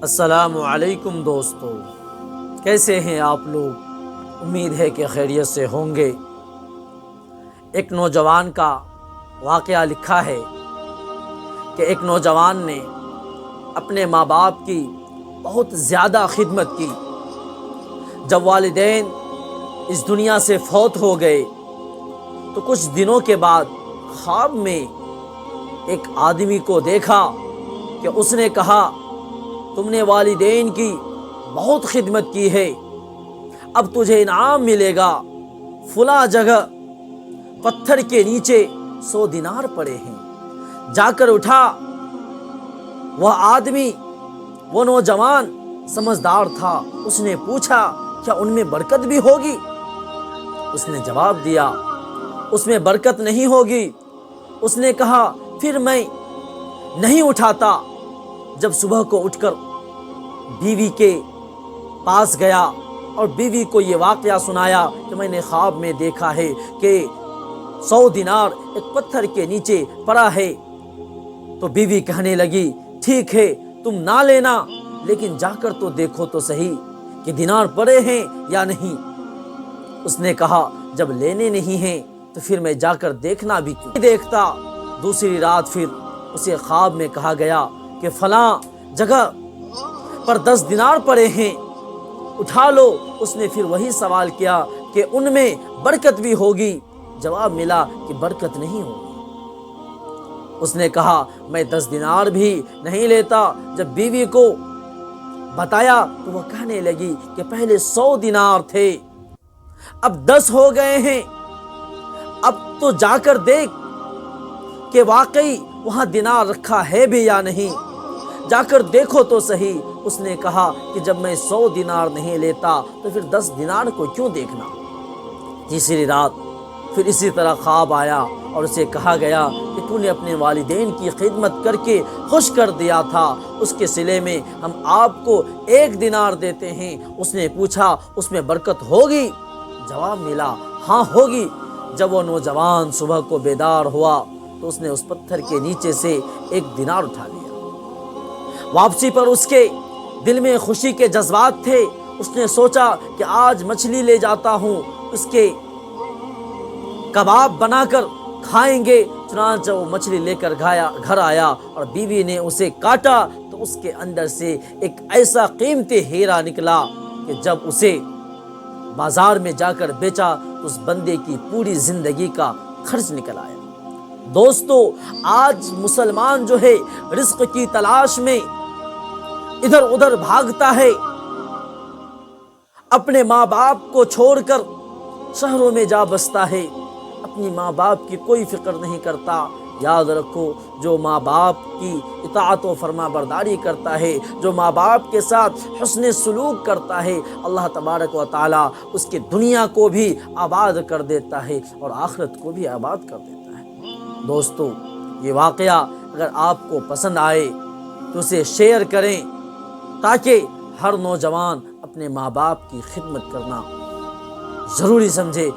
السلام علیکم دوستو، کیسے ہیں آپ لوگ؟ امید ہے کہ خیریت سے ہوں گے۔ ایک نوجوان کا واقعہ لکھا ہے کہ ایک نوجوان نے اپنے ماں باپ کی بہت زیادہ خدمت کی۔ جب والدین اس دنیا سے فوت ہو گئے تو کچھ دنوں کے بعد خواب میں ایک آدمی کو دیکھا کہ اس نے کہا، تم نے والدین کی بہت خدمت کی ہے، اب تجھے انعام ملے گا۔ فلاں جگہ پتھر کے نیچے 100 دینار پڑے ہیں۔ جا کر اٹھا۔ وہ آدمی، وہ نوجوان سمجھدار تھا، اس نے پوچھا، کیا ان میں برکت بھی ہوگی؟ اس نے جواب دیا، اس میں برکت نہیں ہوگی۔ اس نے کہا، پھر میں نہیں اٹھاتا۔ جب صبح کو اٹھ کر بیوی کے پاس گیا اور بیوی کو یہ واقعہ سنایا کہ میں نے خواب میں دیکھا ہے کہ 100 دینار ایک پتھر کے نیچے پڑا ہے، تو بیوی کہنے لگی، ٹھیک ہے تم نہ لینا، لیکن جا کر تو دیکھو تو صحیح کہ دینار پڑے ہیں یا نہیں۔ اس نے کہا، جب لینے نہیں ہیں تو پھر میں جا کر دیکھنا بھی کیوں دیکھتا۔ دوسری رات پھر اسے خواب میں کہا گیا کہ فلاں جگہ پر 10 دینار پڑے ہیں، اٹھا لو۔ اس نے پھر وہی سوال کیا کہ ان میں برکت بھی ہوگی؟ جواب ملا کہ برکت نہیں ہوگی۔ اس نے کہا، میں 10 دینار بھی نہیں لیتا۔ جب بیوی کو بتایا تو وہ کہنے لگی کہ پہلے 100 دینار تھے، اب 10 ہو گئے ہیں، اب تو جا کر دیکھ کہ واقعی وہاں دینار رکھا ہے بھی یا نہیں، جا کر دیکھو تو صحیح۔ اس نے کہا کہ جب میں 100 دینار نہیں لیتا تو پھر 10 دینار کو کیوں دیکھنا۔ تیسری رات پھر اسی طرح خواب آیا اور اسے کہا گیا کہ تو نے اپنے والدین کی خدمت کر کے خوش کر دیا تھا، اس کے صلے میں ہم آپ کو 1 دینار دیتے ہیں۔ اس نے پوچھا، اس میں برکت ہوگی؟ جواب ملا، ہاں ہوگی۔ جب وہ نوجوان صبح کو بیدار ہوا تو اس نے اس پتھر کے نیچے سے 1 دینار اٹھا لیا۔ واپسی پر اس کے دل میں خوشی کے جذبات تھے۔ اس نے سوچا کہ آج مچھلی لے جاتا ہوں، اس کے کباب بنا کر کھائیں گے۔ چنانچہ وہ مچھلی لے کر گھر آیا اور بیوی نے اسے کاٹا تو اس کے اندر سے ایک ایسا قیمتی ہیرا نکلا کہ جب اسے بازار میں جا کر بیچا تو اس بندے کی پوری زندگی کا خرچ نکل آیا۔ دوستو، آج مسلمان جو ہے رزق کی تلاش میں ادھر ادھر بھاگتا ہے، اپنے ماں باپ کو چھوڑ کر شہروں میں جا بستا ہے، اپنی ماں باپ کی کوئی فکر نہیں کرتا۔ یاد رکھو، جو ماں باپ کی اطاعت و فرما برداری کرتا ہے، جو ماں باپ کے ساتھ حسن سلوک کرتا ہے، اللہ تبارک و تعالی اس کی دنیا کو بھی آباد کر دیتا ہے اور آخرت کو بھی آباد کر دیتا ہے۔ دوستو، یہ واقعہ اگر آپ کو پسند آئے تو اسے شیئر کریں تاکہ ہر نوجوان اپنے ماں باپ کی خدمت کرنا ضروری سمجھے۔